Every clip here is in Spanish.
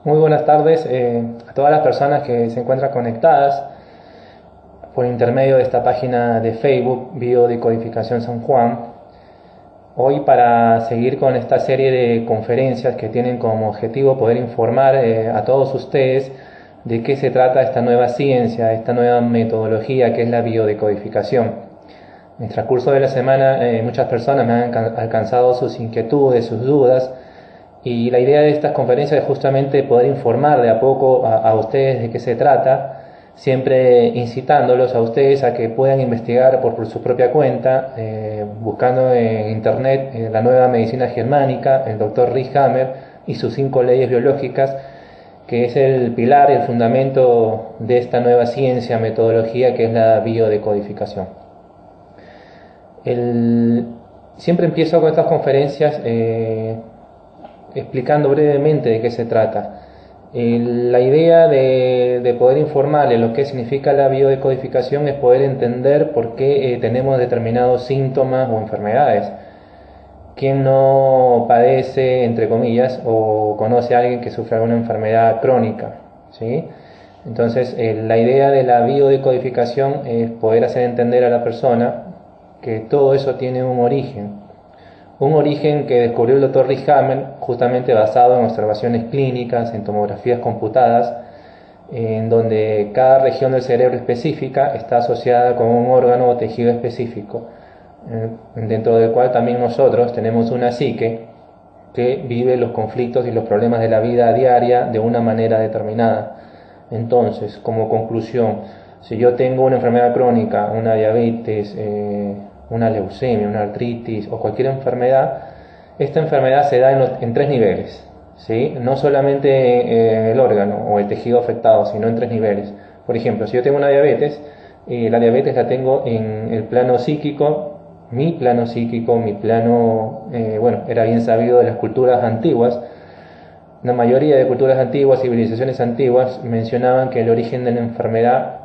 Muy buenas tardes a todas las personas que se encuentran conectadas por intermedio de esta página de Facebook Biodecodificación San Juan. Hoy, para seguir con esta serie de conferencias que tienen como objetivo poder informar a todos ustedes de qué se trata esta nueva ciencia, esta nueva metodología que es la biodecodificación. En el transcurso de la semana muchas personas me han alcanzado sus inquietudes, sus dudas, y la idea de estas conferencias es justamente poder informar de a poco a ustedes de qué se trata, siempre incitándolos a ustedes a que puedan investigar por su propia cuenta, buscando en internet la nueva medicina germánica, el Dr. Rick Hammer y sus 5 leyes biológicas, que es el pilar y el fundamento de esta nueva ciencia, metodología que es la biodecodificación. Siempre empiezo con estas conferencias explicando brevemente de qué se trata. La idea de poder informarle lo que significa la biodecodificación es poder entender por qué tenemos determinados síntomas o enfermedades. ¿Quién no padece, entre comillas, o conoce a alguien que sufre alguna enfermedad crónica? ¿Sí? Entonces, la idea de la biodecodificación es poder hacer entender a la persona que todo eso tiene un origen que descubrió el Dr. Rick Hammer, justamente basado en observaciones clínicas, en tomografías computadas, en donde cada región del cerebro específica está asociada con un órgano o tejido específico, dentro del cual también nosotros tenemos una psique que vive los conflictos y los problemas de la vida diaria de una manera determinada. Entonces, como conclusión, si yo tengo una enfermedad crónica, una diabetes, una leucemia, una artritis o cualquier enfermedad, esta enfermedad se da en 3 niveles, ¿sí? No solamente en el órgano o el tejido afectado, sino en 3 niveles. Por ejemplo, si yo tengo una diabetes, la diabetes la tengo en el plano psíquico, mi plano, era bien sabido de las culturas antiguas. La mayoría de culturas antiguas, civilizaciones antiguas, mencionaban que el origen de la enfermedad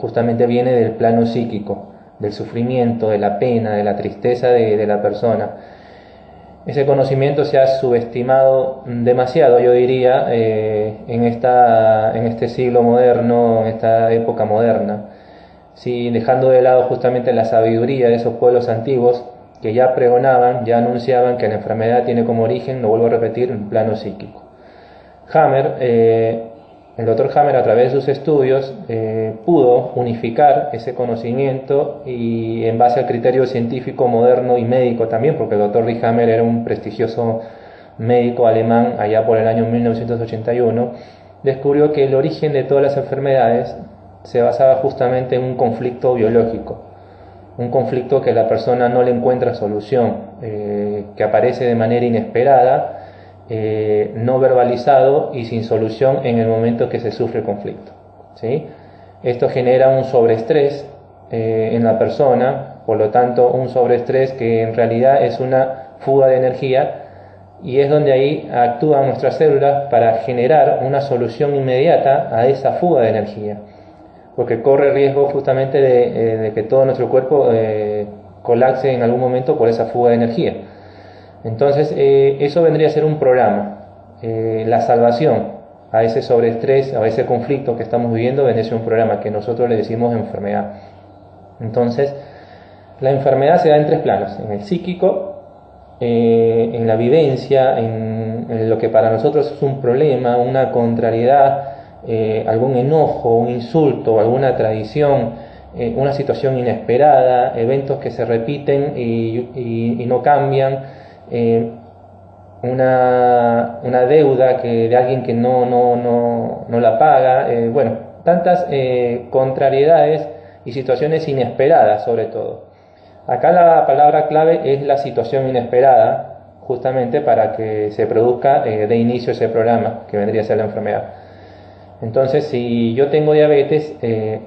justamente viene del plano psíquico, del sufrimiento, de la pena, de la tristeza de la persona. Ese conocimiento se ha subestimado demasiado, yo diría, en este siglo moderno, en esta época moderna. Sí, dejando de lado justamente la sabiduría de esos pueblos antiguos que ya pregonaban, ya anunciaban que la enfermedad tiene como origen, lo vuelvo a repetir, un plano psíquico. El Dr. Hammer, a través de sus estudios, pudo unificar ese conocimiento y, en base al criterio científico moderno y médico también, porque el Dr. Rick Hammer era un prestigioso médico alemán allá por el año 1981, descubrió que el origen de todas las enfermedades se basaba justamente en un conflicto biológico, un conflicto que la persona no le encuentra solución, que aparece de manera inesperada, no verbalizado y sin solución en el momento que se sufre el conflicto, ¿sí? Esto genera un sobreestrés en la persona, por lo tanto un sobreestrés que en realidad es una fuga de energía, y es donde ahí actúan nuestras células para generar una solución inmediata a esa fuga de energía, porque corre riesgo justamente de que todo nuestro cuerpo colapse en algún momento por esa fuga de energía. Entonces, eso vendría a ser un programa. La salvación a ese sobreestrés, a ese conflicto que estamos viviendo, vendría a ser un programa que nosotros le decimos enfermedad. Entonces, la enfermedad se da en 3 planos: en el psíquico, en la vivencia, en lo que para nosotros es un problema, una contrariedad, algún enojo, un insulto, alguna traición, una situación inesperada, eventos que se repiten y no cambian, una deuda de alguien que no la paga, tantas contrariedades y situaciones inesperadas sobre todo. Acá la palabra clave es la situación inesperada, justamente para que se produzca de inicio ese programa que vendría a ser la enfermedad. Entonces, si yo tengo diabetes,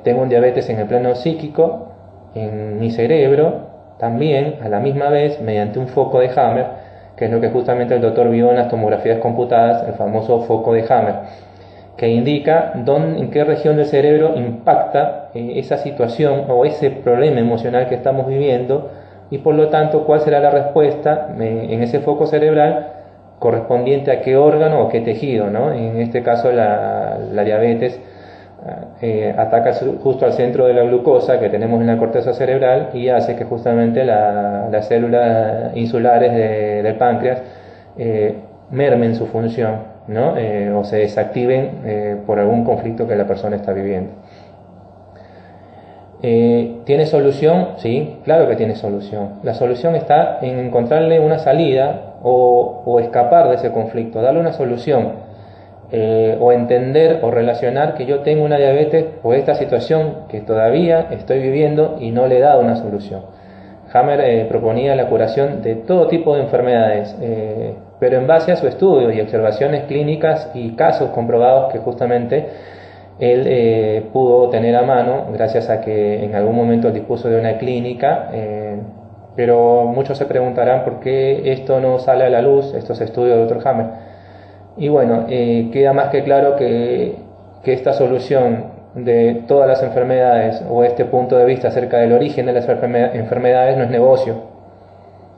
tengo un diabetes en el plano psíquico, en mi cerebro, también a la misma vez, mediante un foco de Hammer, que es lo que justamente el doctor vio en las tomografías computadas, el famoso foco de Hammer, que indica en qué región del cerebro impacta esa situación o ese problema emocional que estamos viviendo, y por lo tanto cuál será la respuesta en ese foco cerebral correspondiente a qué órgano o qué tejido, ¿no? En este caso la diabetes ataca justo al centro de la glucosa que tenemos en la corteza cerebral y hace que justamente las células insulares del páncreas mermen su función, ¿no? O se desactiven por algún conflicto que la persona está viviendo. ¿Tiene solución? Sí, claro que tiene solución. La solución está en encontrarle una salida o escapar de ese conflicto, darle una solución. O entender o relacionar que yo tengo una diabetes por esta situación que todavía estoy viviendo y no le he dado una solución. Hammer proponía la curación de todo tipo de enfermedades, pero en base a su estudio y observaciones clínicas y casos comprobados que justamente él pudo tener a mano gracias a que en algún momento dispuso de una clínica, pero muchos se preguntarán por qué esto no sale a la luz, estos estudios del Dr. Hammer. Y bueno, queda más que claro que esta solución de todas las enfermedades o este punto de vista acerca del origen de las enfermedades no es negocio.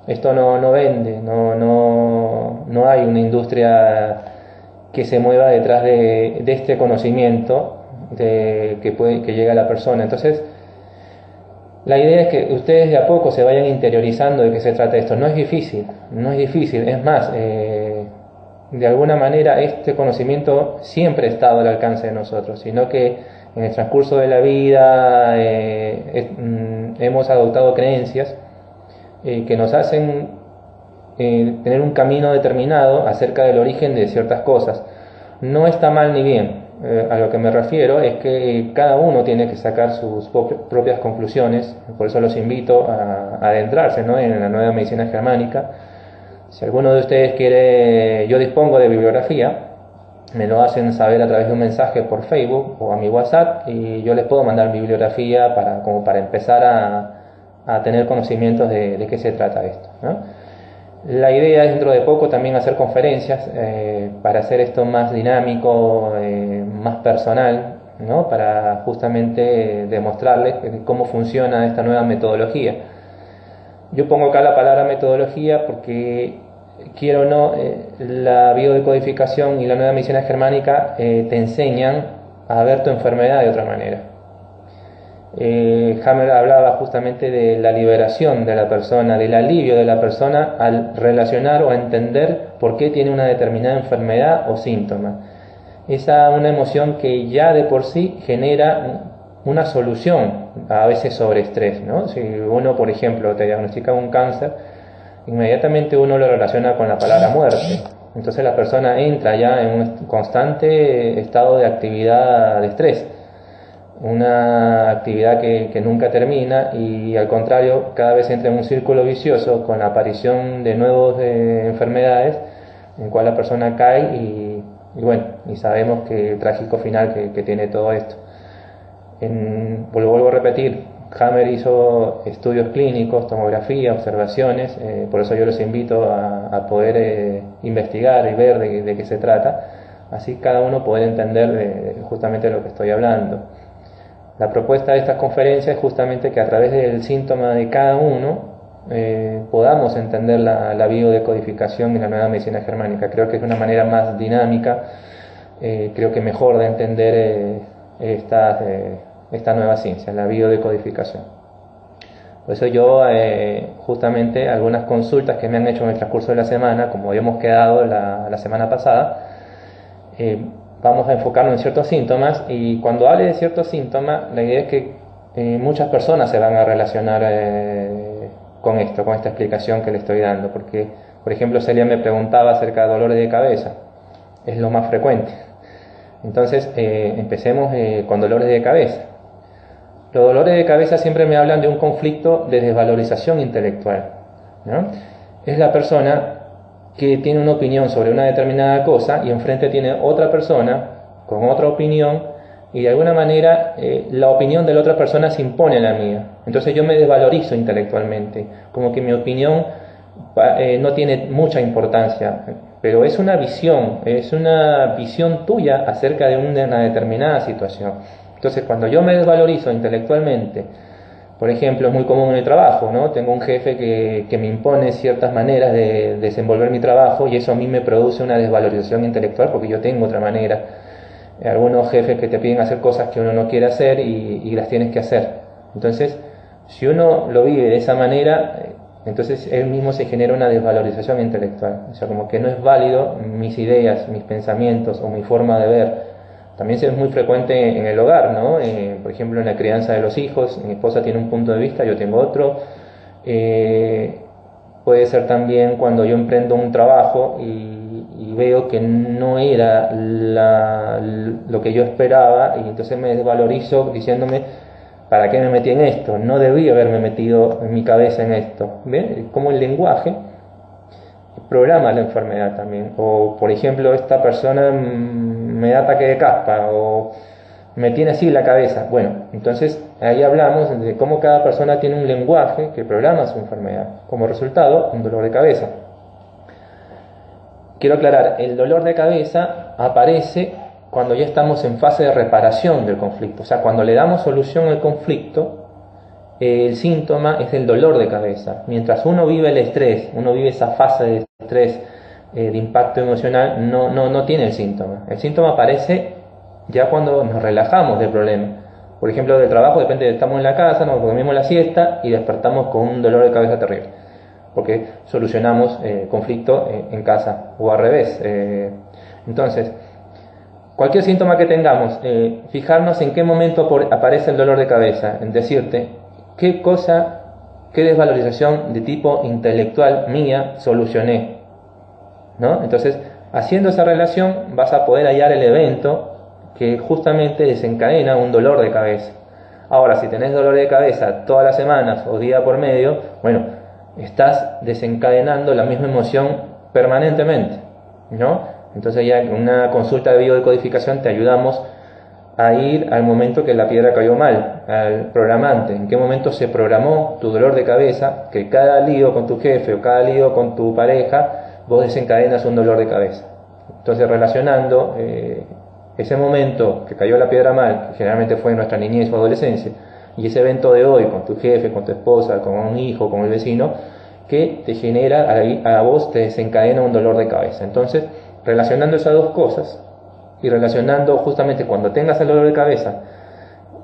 Esto no vende, no hay una industria que se mueva detrás de este conocimiento que llega a la persona. Entonces, la idea es que ustedes de a poco se vayan interiorizando de qué se trata esto. No es difícil, es más, de alguna manera este conocimiento siempre ha estado al alcance de nosotros, sino que en el transcurso de la vida hemos adoptado creencias que nos hacen tener un camino determinado acerca del origen de ciertas cosas. No está mal ni bien, a lo que me refiero es que cada uno tiene que sacar sus propias conclusiones, por eso los invito a adentrarse, ¿no?, en la nueva medicina germánica. Si alguno de ustedes quiere, yo dispongo de bibliografía, me lo hacen saber a través de un mensaje por Facebook o a mi WhatsApp y yo les puedo mandar bibliografía como para empezar a tener conocimientos de qué se trata esto, ¿no? La idea es dentro de poco también hacer conferencias para hacer esto más dinámico, más personal, ¿no?, para justamente demostrarles cómo funciona esta nueva metodología. Yo pongo acá la palabra metodología porque, quiero o no, la biodecodificación y la nueva medicina germánica te enseñan a ver tu enfermedad de otra manera. Hammer hablaba justamente de la liberación de la persona, del alivio de la persona al relacionar o entender por qué tiene una determinada enfermedad o síntoma. Una emoción que ya de por sí genera una solución, a veces sobre estrés, ¿no? Si uno, por ejemplo, te diagnostica un cáncer, inmediatamente uno lo relaciona con la palabra muerte. Entonces la persona entra ya en un constante estado de actividad de estrés, una actividad que nunca termina y al contrario cada vez entra en un círculo vicioso con la aparición de nuevas enfermedades en el cual la persona cae y sabemos que el trágico final que tiene todo esto. Lo vuelvo a repetir, Hammer hizo estudios clínicos, tomografía, observaciones, por eso yo los invito a poder investigar y ver de qué se trata, así cada uno puede entender justamente de lo que estoy hablando. La propuesta de estas conferencias es justamente que a través del síntoma de cada uno podamos entender la biodecodificación y la nueva medicina germánica. Creo que es una manera más dinámica, creo que mejor de entender esta nueva ciencia, la biodecodificación. Por eso yo, justamente, algunas consultas que me han hecho en el transcurso de la semana, como habíamos quedado la semana pasada, vamos a enfocarnos en ciertos síntomas, y cuando hable de ciertos síntomas, la idea es que muchas personas se van a relacionar con esta explicación que le estoy dando, porque, por ejemplo, Celia me preguntaba acerca de dolores de cabeza, es lo más frecuente. Entonces, empecemos con dolores de cabeza. Los dolores de cabeza siempre me hablan de un conflicto de desvalorización intelectual, ¿no? Es la persona que tiene una opinión sobre una determinada cosa y enfrente tiene otra persona con otra opinión y de alguna manera la opinión de la otra persona se impone a la mía. Entonces yo me desvalorizo intelectualmente, como que mi opinión no tiene mucha importancia, pero es una visión tuya acerca de una determinada situación. Entonces cuando yo me desvalorizo intelectualmente Por ejemplo, es muy común en el trabajo, ¿no? Tengo un jefe que me impone ciertas maneras de desenvolver mi trabajo y eso a mí me produce una desvalorización intelectual porque yo tengo otra manera. Algunos jefes que te piden hacer cosas que uno no quiere hacer y las tienes que hacer. Entonces, si uno lo vive de esa manera, entonces él mismo se genera una desvalorización intelectual. O sea, como que no es válido mis ideas, mis pensamientos o mi forma de ver. También es muy frecuente en el hogar, ¿no? Por ejemplo, en la crianza de los hijos, mi esposa tiene un punto de vista, yo tengo otro. Puede ser también cuando yo emprendo un trabajo y veo que no era lo que yo esperaba y entonces me desvalorizo diciéndome, ¿para qué me metí en esto? No debí haberme metido en mi cabeza en esto. ¿Ven? Como el lenguaje programa la enfermedad también. O, por ejemplo, esta persona me da ataque de caspa o me tiene así la cabeza. Bueno, entonces ahí hablamos de cómo cada persona tiene un lenguaje que programa su enfermedad. Como resultado, un dolor de cabeza. Quiero aclarar, el dolor de cabeza aparece cuando ya estamos en fase de reparación del conflicto. O sea, cuando le damos solución al conflicto, el síntoma es el dolor de cabeza. Mientras uno vive el estrés, uno vive esa fase de estrés, de impacto emocional, no tiene el síntoma. El síntoma aparece ya cuando nos relajamos del problema. Por ejemplo, del trabajo, depende, estamos en la casa, nos dormimos la siesta y despertamos con un dolor de cabeza terrible, porque solucionamos conflicto en casa, o al revés. Entonces, cualquier síntoma que tengamos, fijarnos en qué momento aparece el dolor de cabeza, en decirte qué desvalorización de tipo intelectual mía solucioné, ¿no? Entonces, haciendo esa relación vas a poder hallar el evento que justamente desencadena un dolor de cabeza. Ahora, si tenés dolor de cabeza todas las semanas o día por medio, bueno, estás desencadenando la misma emoción permanentemente, ¿no? Entonces ya en una consulta de biodecodificación te ayudamos a ir al momento que la piedra cayó mal, al programante, en qué momento se programó tu dolor de cabeza, que cada lío con tu jefe o cada lío con tu pareja, vos desencadenas un dolor de cabeza. Entonces relacionando ese momento que cayó la piedra mal, que generalmente fue en nuestra niñez o adolescencia, y ese evento de hoy con tu jefe, con tu esposa, con un hijo, con el vecino, que te genera, a vos te desencadena un dolor de cabeza. Entonces, relacionando esas dos cosas y relacionando justamente cuando tengas el dolor de cabeza,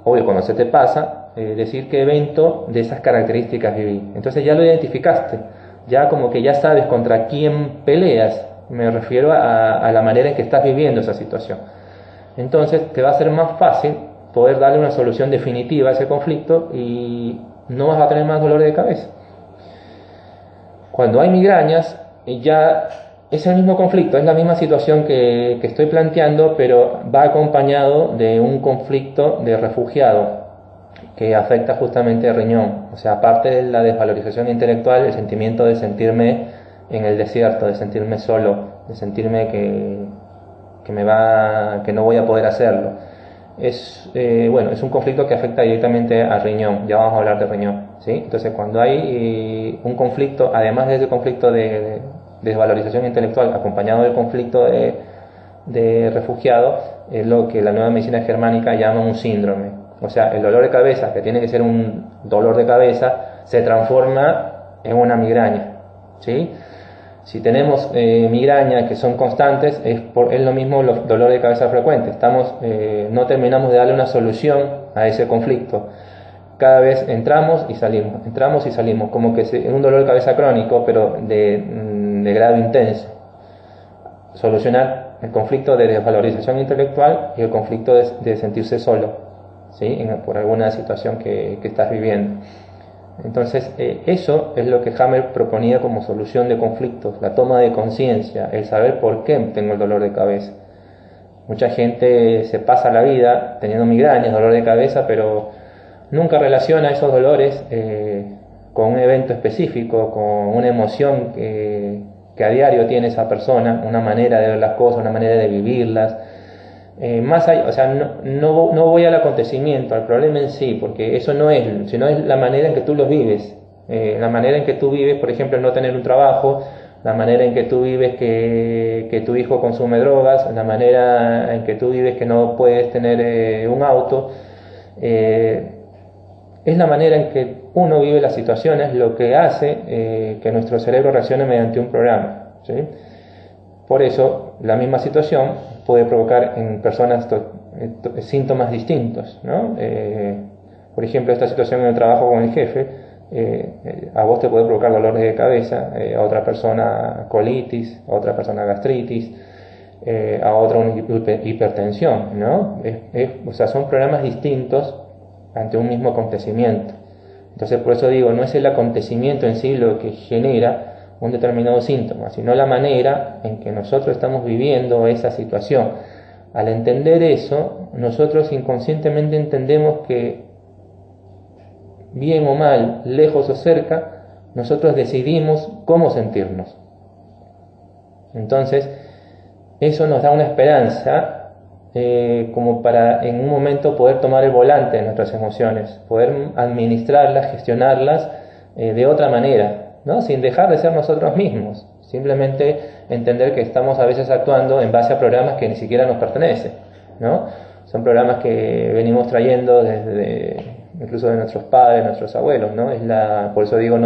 obvio cuando se te pasa, decir qué evento de esas características viví. Entonces ya lo identificaste, ya como que ya sabes contra quién peleas, me refiero a la manera en que estás viviendo esa situación. Entonces te va a ser más fácil poder darle una solución definitiva a ese conflicto y no vas a tener más dolor de cabeza. Cuando hay migrañas, ya es el mismo conflicto, es la misma situación que estoy planteando, pero va acompañado de un conflicto de refugiado que afecta justamente al riñón. O sea, aparte de la desvalorización intelectual, el sentimiento de sentirme en el desierto, de sentirme solo, de sentirme que no voy a poder hacerlo. Es un conflicto que afecta directamente al riñón. Ya vamos a hablar del riñón, ¿sí? Entonces, cuando hay un conflicto, además de ese conflicto de desvalorización intelectual acompañado del conflicto de refugiado, es lo que la nueva medicina germánica llama un síndrome. O sea, el dolor de cabeza, que tiene que ser un dolor de cabeza, se transforma en una migraña, ¿sí? Si tenemos migraña que son constantes, es lo mismo los dolores de cabeza frecuentes. No terminamos de darle una solución a ese conflicto. Cada vez entramos y salimos, como que es un dolor de cabeza crónico, pero de grado intenso. Solucionar el conflicto de desvalorización intelectual y el conflicto de sentirse solo, ¿sí? Por alguna situación que estás viviendo. Entonces, eso es lo que Hammer proponía como solución de conflictos, la toma de conciencia, el saber por qué tengo el dolor de cabeza. Mucha gente se pasa la vida teniendo migrañas, dolor de cabeza, pero nunca relaciona esos dolores con un evento específico, con una emoción que a diario tiene esa persona, una manera de ver las cosas, una manera de vivirlas. Más allá, o sea, no voy al acontecimiento, al problema en sí, porque eso no es, sino es la manera en que tú lo vives. La manera en que tú vives, por ejemplo, no tener un trabajo, la manera en que tú vives que tu hijo consume drogas, la manera en que tú vives que no puedes tener un auto. Eso es la manera en que uno vive las situaciones lo que hace que nuestro cerebro reaccione mediante un programa, ¿sí? Por eso, la misma situación puede provocar en personas síntomas distintos, ¿no? Por ejemplo, esta situación en el trabajo con el jefe, a vos te puede provocar dolores de cabeza, a otra persona colitis, a otra persona gastritis, a otra una hipertensión, ¿no? O sea, son programas distintos ante un mismo acontecimiento. Entonces, por eso digo, no es el acontecimiento en sí lo que genera un determinado síntoma, sino la manera en que nosotros estamos viviendo esa situación. Al entender eso, nosotros inconscientemente entendemos que, bien o mal, lejos o cerca, nosotros decidimos cómo sentirnos. Entonces, eso nos da una esperanza como para en un momento poder tomar el volante de nuestras emociones, poder administrarlas, gestionarlas de otra manera, ¿no? Sin dejar de ser nosotros mismos, simplemente entender que estamos a veces actuando en base a programas que ni siquiera nos pertenecen, ¿no? Son programas que venimos trayendo desde incluso de nuestros padres, nuestros abuelos, ¿no? Por eso digo,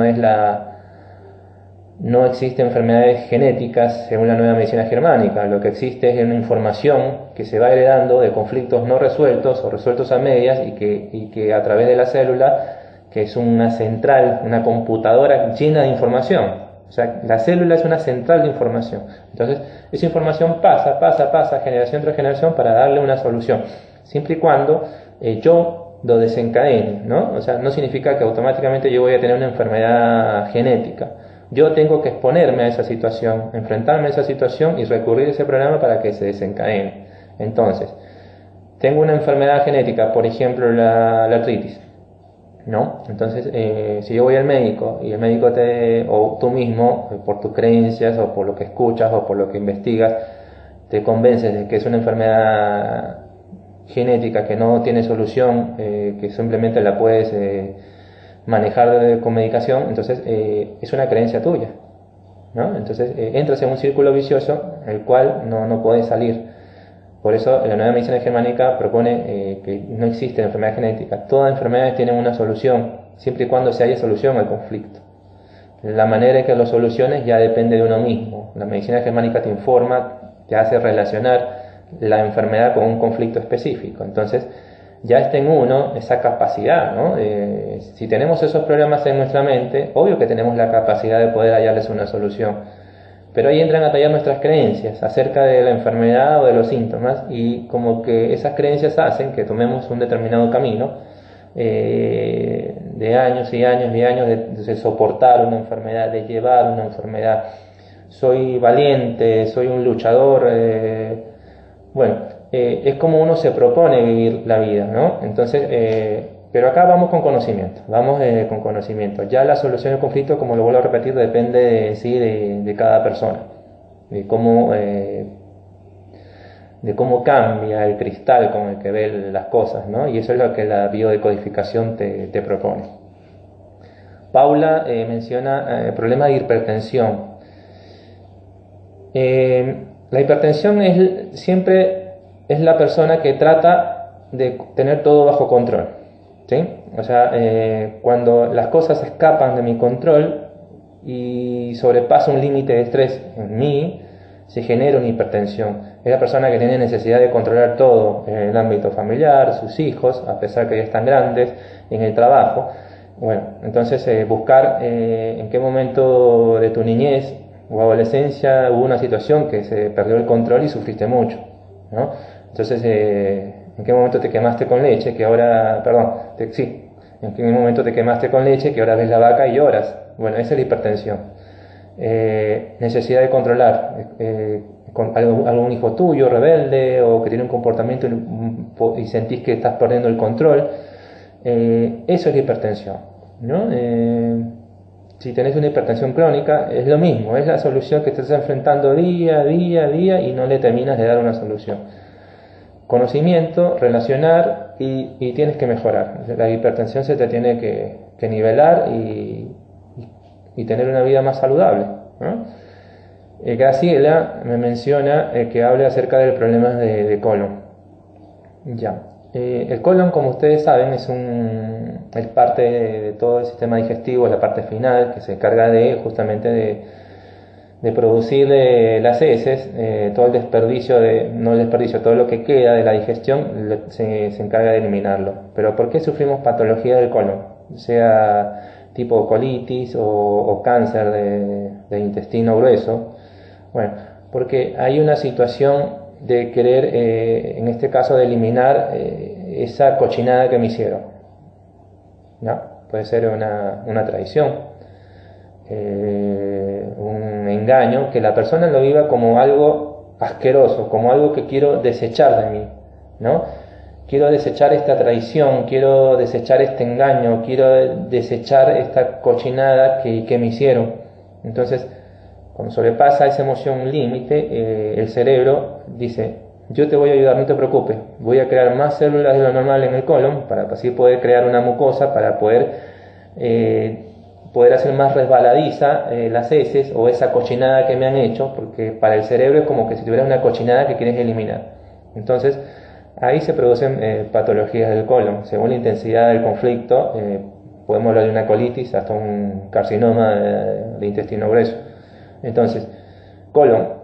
no existen enfermedades genéticas según la nueva medicina germánica. Lo que existe es una información que se va heredando de conflictos no resueltos o resueltos a medias y que a través de la célula, que es una central, una computadora llena de información. O sea, la célula es una central de información. Entonces, esa información pasa, generación tras generación para darle una solución. Siempre y cuando yo lo desencadene, ¿no? O sea, no significa que automáticamente yo voy a tener una enfermedad genética. Yo tengo que exponerme a esa situación, enfrentarme a esa situación y recurrir a ese programa para que se desencadene. Entonces, tengo una enfermedad genética, por ejemplo la artritis, ¿no? Entonces, si yo voy al médico y el médico o tú mismo, por tus creencias o por lo que escuchas o por lo que investigas, te convences de que es una enfermedad genética que no tiene solución, que simplemente la puedes manejar con medicación, entonces es una creencia tuya, ¿no? Entonces entras en un círculo vicioso el cual no puedes salir. Por eso la nueva medicina germánica propone que no existe enfermedad genética. Todas las enfermedades tienen una solución, siempre y cuando se haya solución al conflicto. La manera en que lo soluciones ya depende de uno mismo. La medicina germánica te informa, te hace relacionar la enfermedad con un conflicto específico. Entonces, ya está en uno esa capacidad, ¿no? Si tenemos esos problemas en nuestra mente, obvio que tenemos la capacidad de poder hallarles una solución. Pero ahí entran a tallar nuestras creencias acerca de la enfermedad o de los síntomas, y como que esas creencias hacen que tomemos un determinado camino de años y años y años de soportar una enfermedad, de llevar una enfermedad. Soy valiente, soy un luchador. Es como uno se propone vivir la vida, ¿no? Entonces, pero acá vamos con conocimiento, con conocimiento. Ya la solución del conflicto, como lo vuelvo a repetir, depende de cada persona, de cómo cambia el cristal con el que ve las cosas, ¿no? Y eso es lo que la biodecodificación te propone. Paula menciona el problema de hipertensión. La hipertensión siempre es la persona que trata de tener todo bajo control, ¿sí? O sea, cuando las cosas escapan de mi control y sobrepasa un límite de estrés en mí, se genera una hipertensión. Es la persona que tiene necesidad de controlar todo en el ámbito familiar, sus hijos, a pesar que ya están grandes, en el trabajo. Bueno, entonces buscar en qué momento de tu niñez o adolescencia hubo una situación que se perdió el control y sufriste mucho, ¿no? Entonces, ¿en qué momento te quemaste con leche? Que ahora, ¿en qué momento te quemaste con leche? Que ahora ves la vaca y lloras. Bueno, esa es la hipertensión. Necesidad de controlar. Con algún hijo tuyo rebelde o que tiene un comportamiento y sentís que estás perdiendo el control. Eso es la hipertensión, ¿no? Si tenés una hipertensión crónica, es lo mismo, es la solución que te estás enfrentando día a día y no le terminas de dar una solución. Conocimiento, relacionar y tienes que mejorar. La hipertensión se te tiene que nivelar y tener una vida más saludable, ¿no? Graciela me menciona que hable acerca del problema de colon. Ya. El colon, como ustedes saben, es parte de todo el sistema digestivo, la parte final, que se encarga de justamente de producir las heces, todo el desperdicio, no el desperdicio, todo lo que queda de la digestión se encarga de eliminarlo. Pero ¿por qué sufrimos patología del colon? Sea tipo colitis o cáncer de intestino grueso. Bueno, porque hay una situación de querer, en este caso, de eliminar esa cochinada que me hicieron, ¿no? Puede ser una traición, un engaño, que la persona lo viva como algo asqueroso, como algo que quiero desechar de mí, ¿no? Quiero desechar esta traición, quiero desechar este engaño, quiero desechar esta cochinada que me hicieron. Entonces, cuando sobrepasa esa emoción límite, el cerebro dice: yo te voy a ayudar, no te preocupes, voy a crear más células de lo normal en el colon para así poder crear una mucosa, para poder hacer más resbaladiza las heces o esa cochinada que me han hecho, porque para el cerebro es como que si tuviera una cochinada que quieres eliminar. Entonces, ahí se producen patologías del colon. Según la intensidad del conflicto, podemos hablar de una colitis hasta un carcinoma de intestino grueso. Entonces, colon,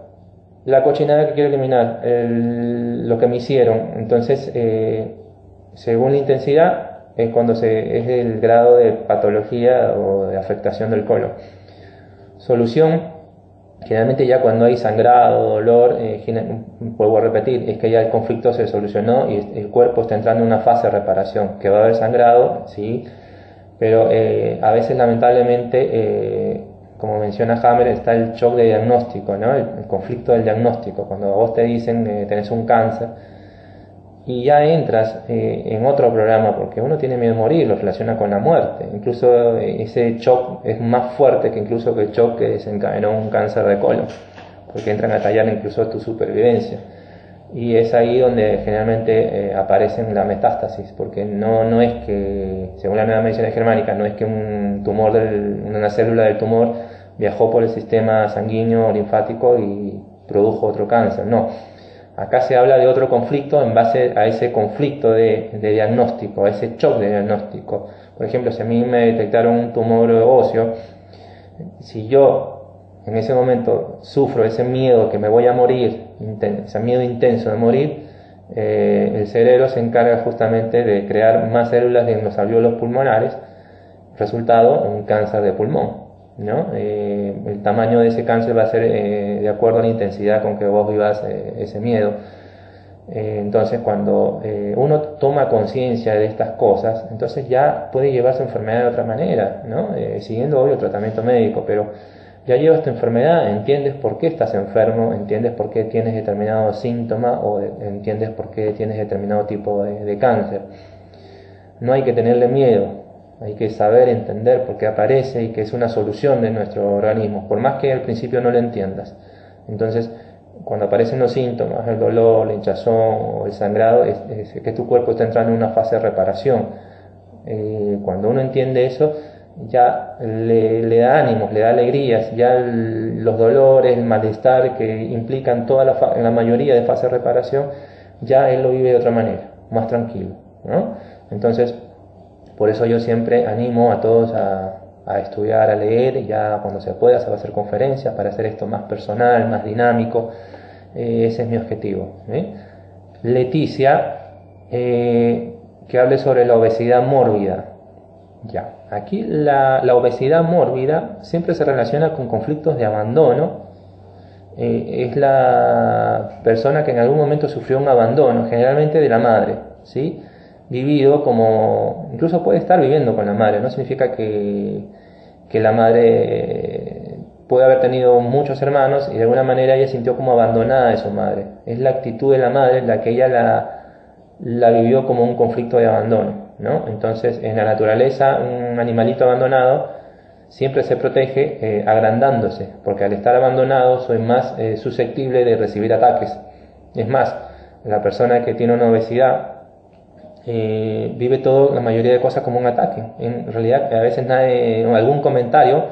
la cochinada que quiero eliminar, lo que me hicieron. Entonces, según la intensidad, es cuando es el grado de patología o de afectación del colon. Solución: generalmente ya cuando hay sangrado, dolor, vuelvo a repetir, es que ya el conflicto se solucionó y el cuerpo está entrando en una fase de reparación, que va a haber sangrado, sí, pero a veces lamentablemente, como menciona Hammer, está el shock de diagnóstico, ¿no? El conflicto del diagnóstico, cuando a vos te dicen tenés un cáncer, y ya entras en otro programa, porque uno tiene miedo a morir, lo relaciona con la muerte. Incluso ese shock es más fuerte que incluso que el shock que desencadenó un cáncer de colon, porque entran a tallar incluso tu supervivencia. Y es ahí donde generalmente aparecen la metástasis, porque no es que, según la nueva medicina germánica, no es que un tumor, una célula del tumor viajó por el sistema sanguíneo linfático y produjo otro cáncer, no. Acá se habla de otro conflicto en base a ese conflicto de diagnóstico, a ese shock de diagnóstico. Por ejemplo, si a mí me detectaron un tumor óseo, si yo en ese momento sufro ese miedo que me voy a morir, ese miedo intenso de morir, el cerebro se encarga justamente de crear más células en los alvéolos pulmonares, resultado un cáncer de pulmón, ¿no? El tamaño de ese cáncer va a ser de acuerdo a la intensidad con que vos vivas ese miedo. Entonces, cuando uno toma conciencia de estas cosas, entonces ya puede llevar su enfermedad de otra manera, ¿no? Siguiendo obvio el tratamiento médico, pero ya llevas tu enfermedad, entiendes por qué estás enfermo, entiendes por qué tienes determinado síntoma o entiendes por qué tienes determinado tipo de cáncer. No hay que tenerle miedo, hay que saber entender por qué aparece y que es una solución de nuestro organismo, por más que al principio no lo entiendas. Entonces, cuando aparecen los síntomas, el dolor, la hinchazón o el sangrado, es que tu cuerpo está entrando en una fase de reparación. Cuando uno entiende eso, ya le da ánimos, le da alegrías, ya los dolores, el malestar que implican la mayoría de fase de reparación, ya él lo vive de otra manera, más tranquilo, ¿no? Entonces, por eso yo siempre animo a todos a estudiar, a leer, y ya cuando se pueda se va a hacer conferencias para hacer esto más personal, más dinámico. Ese es mi objetivo. Leticia, que hable sobre la obesidad mórbida. Ya, aquí la obesidad mórbida siempre se relaciona con conflictos de abandono. Es la persona que en algún momento sufrió un abandono, generalmente de la madre, ¿sí? Vivido como, incluso puede estar viviendo con la madre, no significa que la madre puede haber tenido muchos hermanos y de alguna manera ella sintió como abandonada de su madre. Es la actitud de la madre la que ella la vivió como un conflicto de abandono, ¿no? Entonces, en la naturaleza, un animalito abandonado siempre se protege agrandándose, porque al estar abandonado soy más susceptible de recibir ataques. Es más, la persona que tiene una obesidad vive la mayoría de cosas como un ataque. En realidad, a veces algún comentario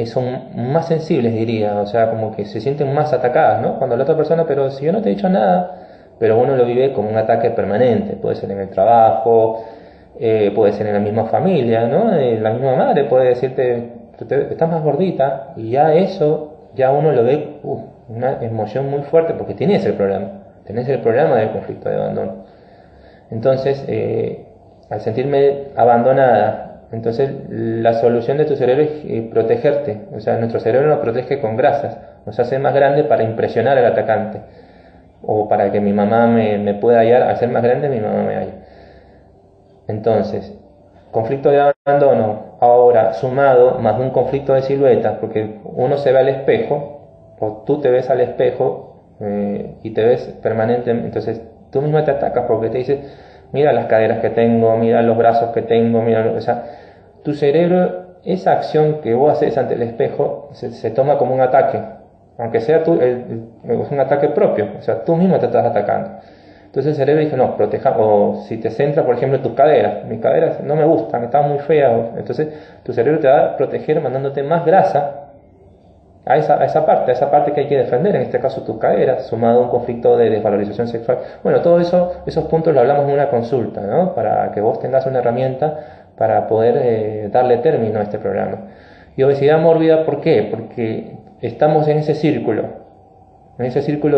son más sensibles, diría, o sea, como que se sienten más atacadas, ¿no? Cuando la otra persona, pero si yo no te he dicho nada, pero uno lo vive como un ataque permanente. Puede ser en el trabajo, puede ser en la misma familia, ¿no? La misma madre puede decirte, estás más gordita, y ya eso, ya uno lo ve, una emoción muy fuerte, porque tenés el problema del conflicto de abandono. Entonces, al sentirme abandonada, entonces la solución de tu cerebro es protegerte. O sea, nuestro cerebro nos protege con grasas, nos hace más grande para impresionar al atacante, o para que mi mamá me pueda hallar. Al ser más grande, mi mamá me halla. Entonces, conflicto de abandono, ahora sumado más un conflicto de siluetas, porque uno se ve al espejo, o tú te ves al espejo y te ves permanentemente, entonces tú mismo te atacas porque te dices, mira las caderas que tengo, mira los brazos que tengo, o sea, tu cerebro, esa acción que vos haces ante el espejo se toma como un ataque, aunque sea un ataque propio, o sea, tú mismo te estás atacando. Entonces el cerebro dice, no, proteja, o si te centra, por ejemplo, en tus caderas, mis caderas no me gustan, están muy feas, entonces tu cerebro te va a proteger mandándote más grasa a esa parte que hay que defender, en este caso tus caderas, sumado a un conflicto de desvalorización sexual. Bueno, todo eso, esos puntos lo hablamos en una consulta, ¿no? Para que vos tengas una herramienta para poder darle término a este programa. Y obesidad mórbida, ¿por qué? Porque estamos en ese círculo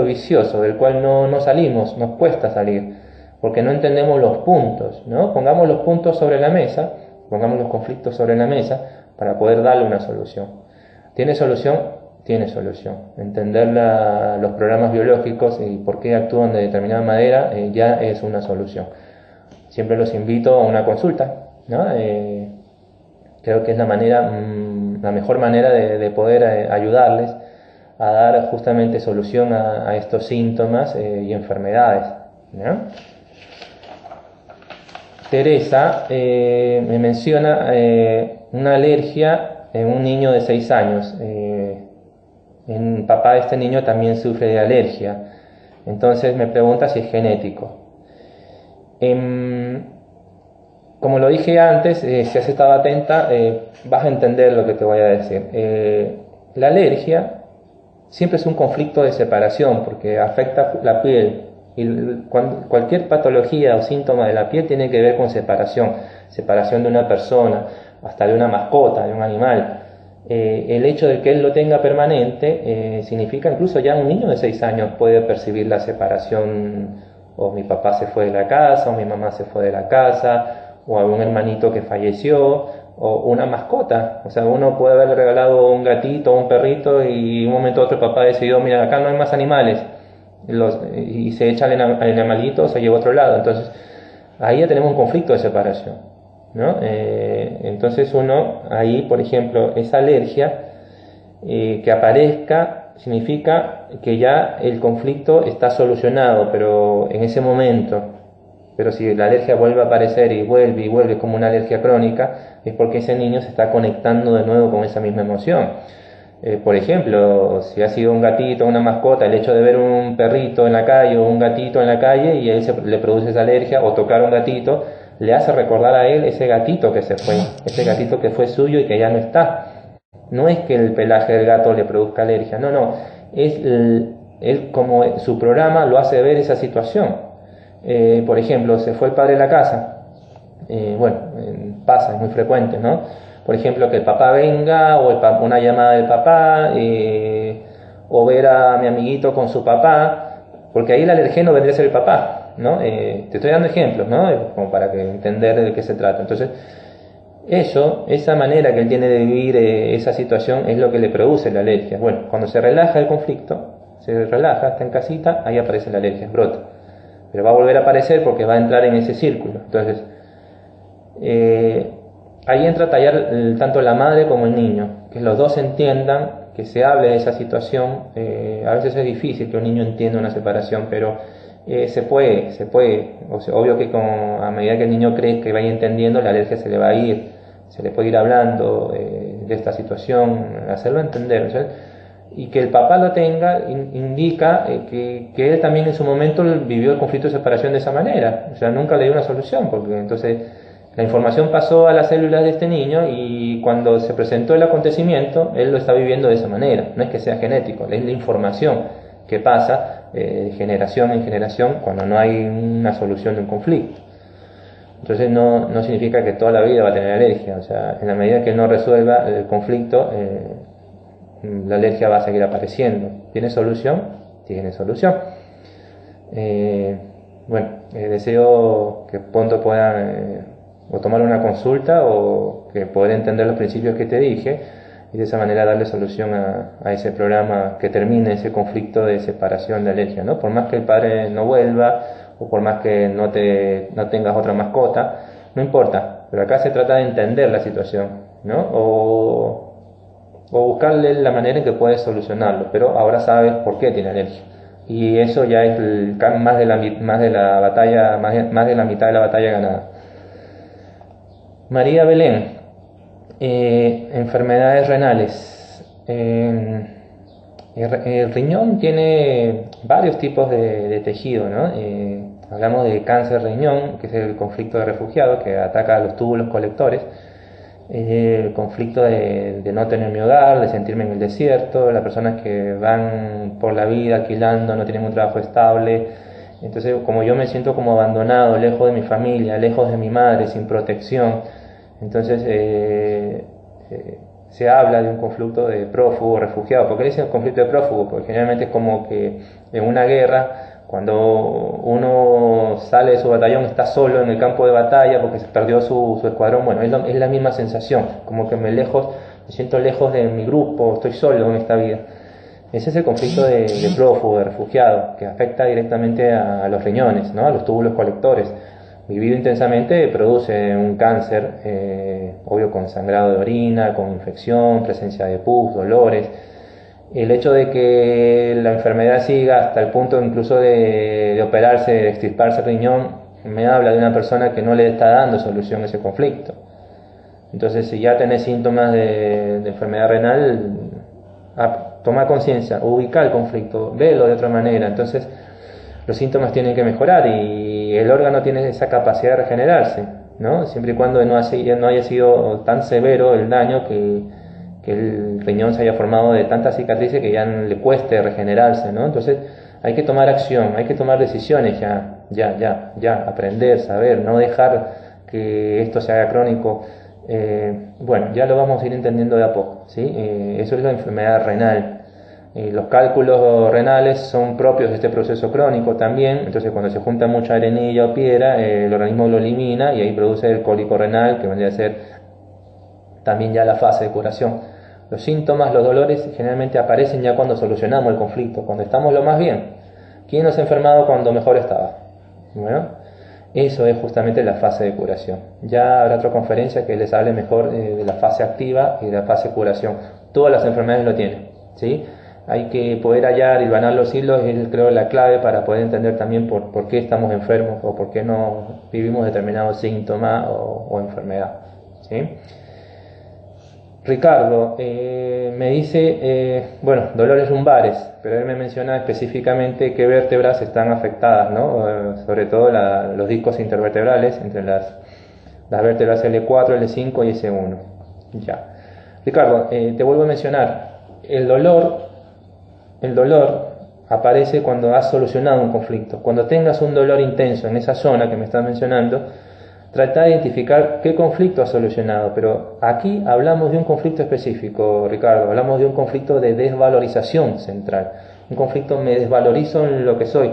vicioso del cual no salimos, nos cuesta salir, porque no entendemos los puntos, ¿no? Pongamos los puntos sobre la mesa, pongamos los conflictos sobre la mesa para poder darle una solución. ¿Tiene solución? Tiene solución. Entender los programas biológicos y por qué actúan de determinada manera ya es una solución. Siempre los invito a una consulta, ¿no? Creo que es la mejor manera de poder ayudarles a dar justamente solución a estos síntomas y enfermedades, ¿no? Teresa me menciona una alergia en un niño de 6 años. El papá de este niño también sufre de alergia. Entonces me pregunta si es genético. Como lo dije antes, si has estado atenta, vas a entender lo que te voy a decir. La alergia siempre es un conflicto de separación porque afecta la piel. Y cualquier patología o síntoma de la piel tiene que ver con separación de una persona, hasta de una mascota, de un animal. El hecho de que él lo tenga permanente significa, incluso ya un niño de 6 años puede percibir la separación, o mi papá se fue de la casa, o mi mamá se fue de la casa, o algún hermanito que falleció, o una mascota. O sea, uno puede haberle regalado un gatito o un perrito y un momento a otro el papá decidió, mira, acá no hay más animales, y se echa el animalito, se lleva a otro lado. Entonces ahí ya tenemos un conflicto de separación, ¿no? Entonces uno ahí, por ejemplo, esa alergia que aparezca significa que ya el conflicto está solucionado, pero en ese momento. Pero si la alergia vuelve a aparecer y vuelve como una alergia crónica, es porque ese niño se está conectando de nuevo con esa misma emoción. Por ejemplo, si ha sido un gatito, una mascota, el hecho de ver un perrito en la calle o un gatito en la calle y a él le produce esa alergia, o tocar a un gatito, le hace recordar a él ese gatito que se fue, ese gatito que fue suyo y que ya no está. No es que el pelaje del gato le produzca alergia, no, es él como su programa lo hace ver esa situación. Por ejemplo, se fue el padre de la casa, pasa, es muy frecuente, ¿no? Por ejemplo, que el papá venga, o una llamada del papá, o ver a mi amiguito con su papá, porque ahí el alergeno vendría a ser el papá, ¿no? Te estoy dando ejemplos, ¿no? Como para entender de qué se trata. Entonces, esa manera que él tiene de vivir esa situación es lo que le produce la alergia. Bueno, cuando se relaja el conflicto, se relaja, está en casita, ahí aparece la alergia, brota. Pero va a volver a aparecer porque va a entrar en ese círculo. Entonces, ahí entra a tallar tanto la madre como el niño, que los dos entiendan, que se hable de esa situación. A veces es difícil que un niño entienda una separación, pero se puede. O sea, obvio que a medida que el niño cree que vaya entendiendo, la alergia se le va a ir, se le puede ir hablando de esta situación, hacerlo entender, ¿sí? Y que el papá lo tenga indica que él también en su momento vivió el conflicto de separación de esa manera. O sea, nunca le dio una solución, porque entonces la información pasó a las células de este niño y cuando se presentó el acontecimiento, él lo está viviendo de esa manera. No es que sea genético, es la información ¿Qué pasa? Generación en generación cuando no hay una solución de un conflicto. Entonces no significa que toda la vida va a tener alergia, o sea, en la medida que no resuelva el conflicto, la alergia va a seguir apareciendo. ¿Tiene solución? Tiene solución. Deseo que pronto puedan o tomar una consulta o que poder entender los principios que te dije y de esa manera darle solución a ese programa que termine ese conflicto de separación de alergia, ¿no? Por más que el padre no vuelva o por más que no tengas otra mascota, no importa, pero acá se trata de entender la situación, ¿no? O buscarle la manera en que puedes solucionarlo, pero ahora sabes por qué tiene alergia. Y eso ya es más de la mitad de la batalla ganada. María Belén, enfermedades renales. El riñón tiene varios tipos de tejido, ¿no? Hablamos de cáncer riñón, que es el conflicto de refugiado, que ataca a los túbulos colectores. El conflicto de no tener mi hogar, de sentirme en el desierto, las personas que van por la vida alquilando, no tienen un trabajo estable. Entonces, como yo me siento como abandonado, lejos de mi familia, lejos de mi madre, sin protección, entonces se habla de un conflicto de prófugo, refugiado. ¿Por qué dicen conflicto de prófugo? Porque generalmente es como que en una guerra, cuando uno sale de su batallón, está solo en el campo de batalla porque se perdió su escuadrón. Bueno, es la misma sensación, como que me siento lejos de mi grupo, estoy solo en esta vida. Ese es el conflicto de prófugo, de refugiado, que afecta directamente a los riñones, ¿no? A los túbulos colectores. Vivido intensamente produce un cáncer, obvio con sangrado de orina, con infección, presencia de pus, dolores. El hecho de que la enfermedad siga hasta el punto incluso de operarse, de extirparse el riñón, me habla de una persona que no le está dando solución a ese conflicto. Entonces, si ya tenés síntomas de enfermedad renal, toma conciencia, ubica el conflicto, velo de otra manera. Entonces, los síntomas tienen que mejorar y el órgano tiene esa capacidad de regenerarse, ¿no? Siempre y cuando no haya sido tan severo el daño que el riñón se haya formado de tantas cicatrices que ya le cueste regenerarse, ¿no? Entonces hay que tomar acción, hay que tomar decisiones ya, aprender, saber, no dejar que esto se haga crónico. Ya lo vamos a ir entendiendo de a poco, ¿sí? Eso es la enfermedad renal. Los cálculos renales son propios de este proceso crónico también, entonces cuando se junta mucha arenilla o piedra, el organismo lo elimina y ahí produce el cólico renal, que vendría a ser también ya la fase de curación. Los síntomas, los dolores generalmente aparecen ya cuando solucionamos el conflicto, cuando estamos lo más bien. ¿Quién no se ha enfermado cuando mejor estaba? Bueno, eso es justamente la fase de curación. Ya habrá otra conferencia que les hable mejor de la fase activa y de la fase de curación. Todas las enfermedades lo tienen, ¿sí? Hay que poder hallar y hilvanar los hilos, es creo la clave para poder entender también por qué estamos enfermos o por qué no vivimos determinado síntoma o enfermedad, ¿sí? Ricardo me dice, dolores lumbares, pero él me menciona específicamente qué vértebras están afectadas, ¿no? Sobre todo los discos intervertebrales, entre las vértebras L4, L5 y S1. Ya. Ricardo, te vuelvo a mencionar, el dolor aparece cuando has solucionado un conflicto. Cuando tengas un dolor intenso en esa zona que me estás mencionando, trata de identificar qué conflicto has solucionado, pero aquí hablamos de un conflicto específico, Ricardo, hablamos de un conflicto de desvalorización central, un conflicto me desvalorizo en lo que soy.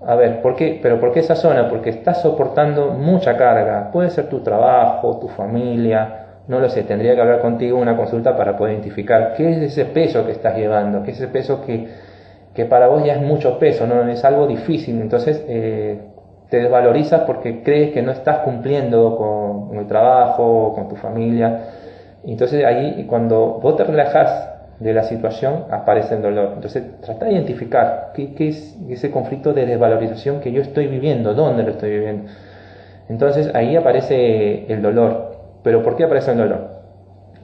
A ver, ¿por qué? ¿Pero por qué esa zona? Porque estás soportando mucha carga, puede ser tu trabajo, tu familia, no lo sé, tendría que hablar contigo una consulta para poder identificar qué es ese peso que estás llevando, qué es ese peso que para vos ya es mucho peso, no es algo difícil, entonces te desvalorizas porque crees que no estás cumpliendo con el trabajo, con tu familia. Entonces ahí cuando vos te relajás de la situación aparece el dolor. Entonces trata de identificar qué es ese conflicto de desvalorización que yo estoy viviendo, dónde lo estoy viviendo. Entonces ahí aparece el dolor. ¿Pero por qué aparece el dolor?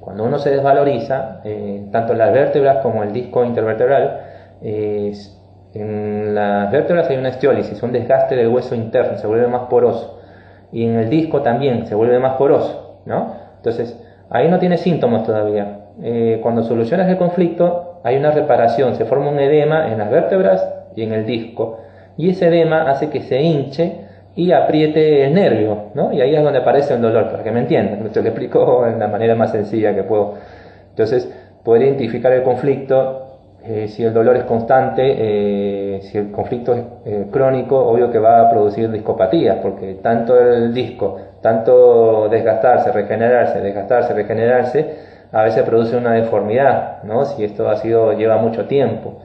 Cuando uno se desvaloriza, tanto las vértebras como el disco intervertebral, en las vértebras hay una estiólisis, un desgaste del hueso interno, se vuelve más poroso. Y en el disco también se vuelve más poroso, ¿no? Entonces, ahí no tiene síntomas todavía. Cuando solucionas el conflicto, hay una reparación, se forma un edema en las vértebras y en el disco, y ese edema hace que se hinche y apriete el nervio, ¿no? Y ahí es donde aparece el dolor, para que me entiendan. Te lo explico en la manera más sencilla que puedo. Entonces, poder identificar el conflicto, si el dolor es constante, si el conflicto es crónico, obvio que va a producir discopatías, porque tanto el disco, tanto desgastarse, regenerarse, a veces produce una deformidad, ¿no? Si esto lleva mucho tiempo.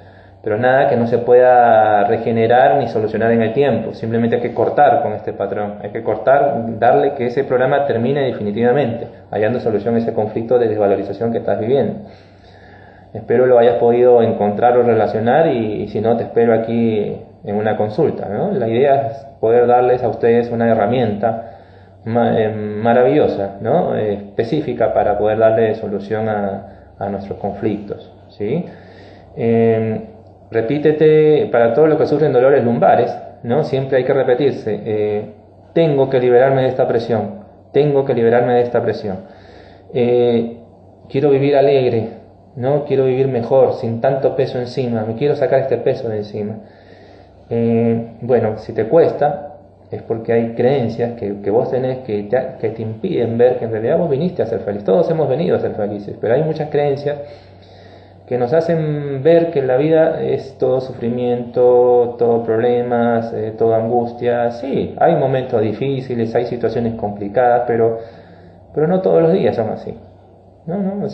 Pero nada que no se pueda regenerar ni solucionar en el tiempo. Simplemente hay que cortar con este patrón. Hay que cortar, darle que ese programa termine definitivamente, hallando solución a ese conflicto de desvalorización que estás viviendo. Espero lo hayas podido encontrar o relacionar, y si no, te espero aquí en una consulta, ¿no? La idea es poder darles a ustedes una herramienta maravillosa, ¿no? Específica para poder darle solución a nuestros conflictos, ¿sí? Repítete, para todos los que sufren dolores lumbares, ¿no? Siempre hay que repetirse, tengo que liberarme de esta presión, tengo que liberarme de esta presión. Quiero vivir alegre, ¿no? Quiero vivir mejor, sin tanto peso encima, me quiero sacar este peso de encima. Bueno, si te cuesta, es porque hay creencias que vos tenés que te impiden ver que en realidad vos viniste a ser feliz. Todos hemos venido a ser felices, pero hay muchas creencias que nos hacen ver que la vida es todo sufrimiento, todo problemas, toda angustia. Sí, hay momentos difíciles, hay situaciones complicadas, pero no todos los días son así. No,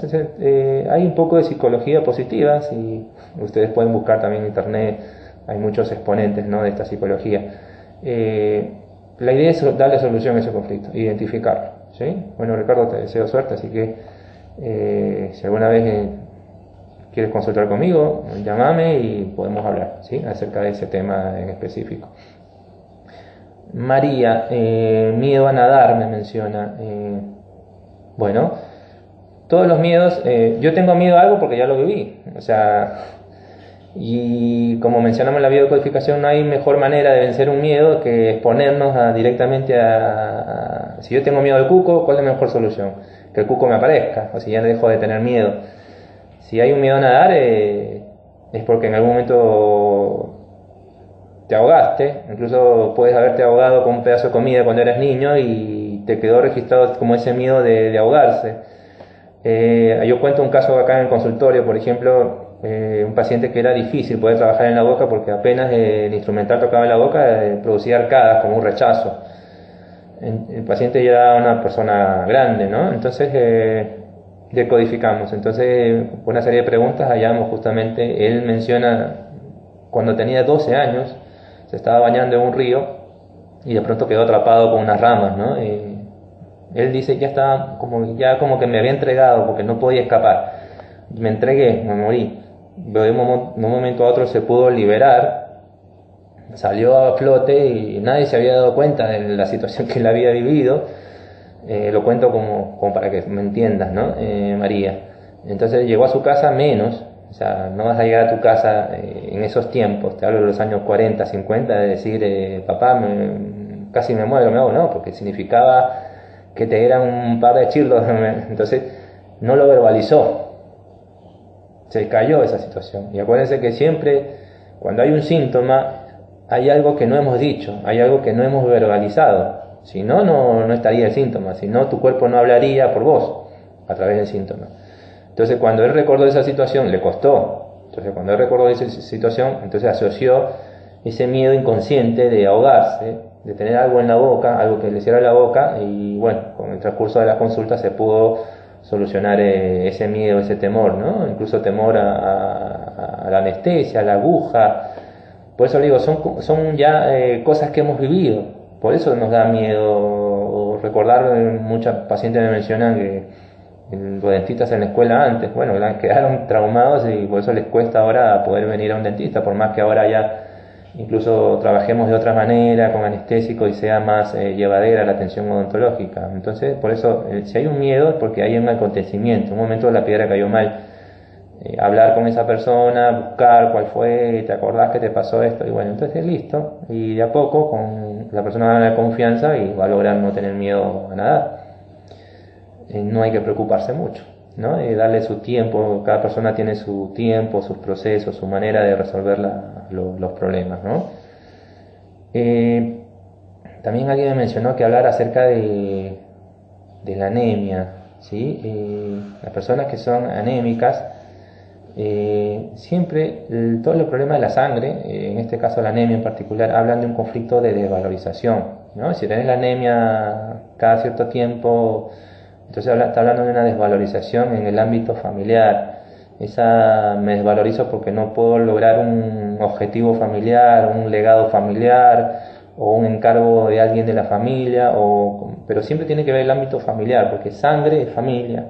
hay un poco de psicología positiva, si ustedes pueden buscar también en internet, hay muchos exponentes, ¿no?, de esta psicología. La idea es darle solución a ese conflicto, identificarlo, ¿sí? Bueno, Ricardo, te deseo suerte, así que si alguna vez quieres consultar conmigo, llámame y podemos hablar, ¿sí?, acerca de ese tema en específico. María, miedo a nadar, me menciona. Bueno, todos los miedos, yo tengo miedo a algo porque ya lo viví, o sea, y como mencionamos en la biodecodificación, no hay mejor manera de vencer un miedo que exponernos directamente si yo tengo miedo al cuco, ¿cuál es la mejor solución? Que el cuco me aparezca, o si ya dejo de tener miedo. Si hay un miedo a nadar, es porque en algún momento te ahogaste, incluso puedes haberte ahogado con un pedazo de comida cuando eras niño y te quedó registrado como ese miedo de ahogarse. Yo cuento un caso acá en el consultorio, por ejemplo, un paciente que era difícil poder trabajar en la boca porque apenas el instrumental tocaba en la boca producía arcadas, como un rechazo. El paciente ya era una persona grande, ¿no? Entonces decodificamos. Entonces, por una serie de preguntas hallamos justamente, él menciona cuando tenía 12 años, se estaba bañando en un río y de pronto quedó atrapado con unas ramas, ¿no? Él dice, ya estaba como que me había entregado porque no podía escapar. Me entregué, me morí. Pero de un momento a otro se pudo liberar, salió a flote y nadie se había dado cuenta de la situación que él había vivido. Lo cuento como para que me entiendas, ¿no? María. Entonces llegó a su casa menos, o sea, no vas a llegar a tu casa en esos tiempos, te hablo de los años 40, 50, de decir, papá, casi me muero, no, porque significaba que te eran un par de chirlos. Entonces no lo verbalizó, se cayó esa situación. Y acuérdense que siempre cuando hay un síntoma hay algo que no hemos dicho, hay algo que no hemos verbalizado. Si no, no estaría el síntoma, si no tu cuerpo no hablaría por vos a través del síntoma. Entonces cuando él recordó esa situación, le costó. Entonces cuando él recordó esa situación, entonces asoció ese miedo inconsciente de ahogarse, de tener algo en la boca, algo que le cierra la boca, y bueno, con el transcurso de la consulta se pudo solucionar ese miedo, ese temor, ¿no? Incluso temor a la anestesia, a la aguja. Por eso le digo, son ya cosas que hemos vivido, por eso nos da miedo recordar. Muchas pacientes me mencionan que los dentistas en la escuela antes, bueno, quedaron traumados y por eso les cuesta ahora poder venir a un dentista, por más que ahora ya incluso trabajemos de otra manera con anestésico y sea más llevadera la atención odontológica. Entonces, por eso, si hay un miedo es porque hay un acontecimiento, un momento la piedra cayó mal. Hablar con esa persona, buscar cuál fue, te acordás que te pasó esto, y bueno, entonces listo, y de a poco con la persona va a ganar confianza y va a lograr no tener miedo a nadar. No hay que preocuparse mucho. ¿no? Darle su tiempo, cada persona tiene su tiempo, sus procesos, su manera de resolver los problemas, ¿no? También alguien me mencionó que hablar acerca de la anemia, ¿sí? Las personas que son anémicas, siempre todos los problemas de la sangre, en este caso la anemia en particular, hablan de un conflicto de desvalorización, ¿no? Si tenés la anemia cada cierto tiempo, entonces está hablando de una desvalorización en el ámbito familiar. Me desvalorizo porque no puedo lograr un objetivo familiar, un legado familiar o un encargo de alguien de la familia, pero siempre tiene que ver el ámbito familiar, porque sangre es familia.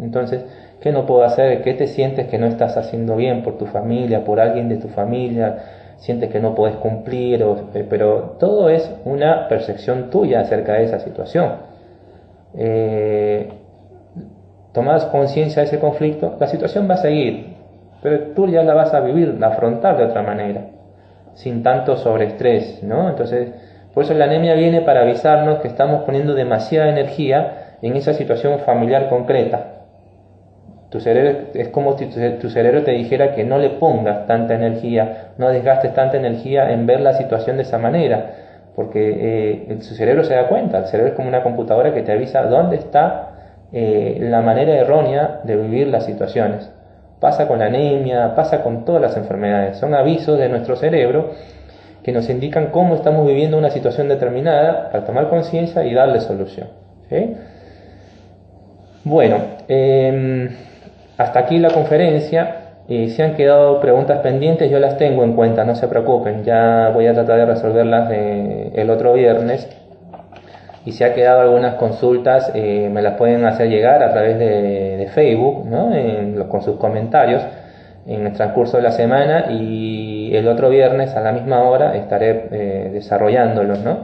Entonces, ¿qué no puedo hacer? ¿Qué te sientes que no estás haciendo bien por tu familia, por alguien de tu familia? Sientes que no podés cumplir, pero todo es una percepción tuya acerca de esa situación. Tomás conciencia de ese conflicto, la situación va a seguir, pero tú ya la vas a vivir, la afrontar de otra manera, sin tanto sobreestrés, ¿no? Entonces, por eso la anemia viene para avisarnos que estamos poniendo demasiada energía en esa situación familiar concreta. Tu cerebro, es como si tu cerebro te dijera que no le pongas tanta energía, no desgastes tanta energía en ver la situación de esa manera, porque tu cerebro se da cuenta, el cerebro es como una computadora que te avisa dónde está la manera errónea de vivir las situaciones. Pasa con la anemia, pasa con todas las enfermedades, son avisos de nuestro cerebro que nos indican cómo estamos viviendo una situación determinada para tomar conciencia y darle solución, ¿sí? Bueno, hasta aquí la conferencia. Si han quedado preguntas pendientes, yo las tengo en cuenta, no se preocupen, ya voy a tratar de resolverlas el otro viernes. Y si ha quedado algunas consultas, me las pueden hacer llegar a través de Facebook, ¿no? Con sus comentarios en el transcurso de la semana, y el otro viernes a la misma hora estaré desarrollándolos, ¿no?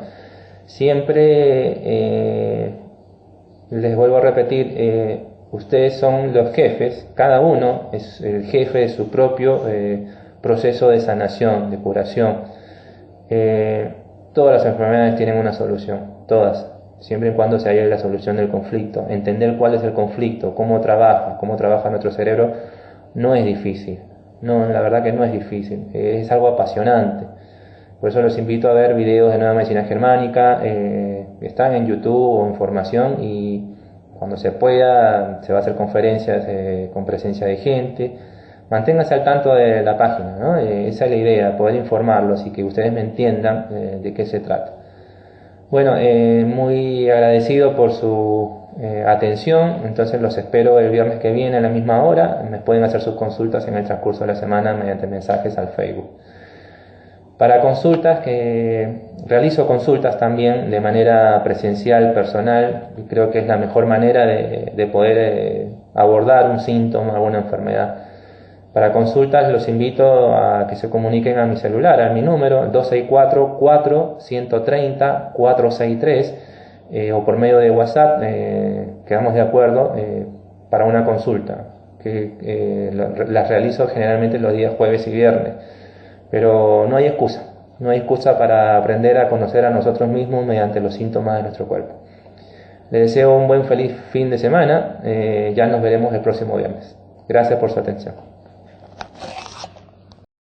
Siempre les vuelvo a repetir, ustedes son los jefes, cada uno es el jefe de su propio proceso de sanación, de curación. Todas las enfermedades tienen una solución, todas, siempre y cuando se haya la solución del conflicto. Entender cuál es el conflicto, cómo trabaja nuestro cerebro, no es difícil. No, la verdad que no es difícil, es algo apasionante. Por eso los invito a ver videos de Nueva Medicina Germánica, están en YouTube o en formación, y cuando se pueda se va a hacer conferencias con presencia de gente. Manténganse al tanto de la página, ¿no? Esa es la idea, poder informarlos y que ustedes me entiendan de qué se trata. Bueno, muy agradecido por su atención. Entonces los espero el viernes que viene a la misma hora. Me pueden hacer sus consultas en el transcurso de la semana mediante mensajes al Facebook. Para consultas, que realizo consultas también de manera presencial, personal, y creo que es la mejor manera de poder abordar un síntoma, alguna enfermedad. Para consultas los invito a que se comuniquen a mi celular, a mi número 264-4130-463, o por medio de WhatsApp. Quedamos de acuerdo para una consulta, que las realizo generalmente los días jueves y viernes. Pero no hay excusa para aprender a conocer a nosotros mismos mediante los síntomas de nuestro cuerpo. Les deseo un feliz fin de semana. Ya nos veremos el próximo viernes. Gracias por su atención.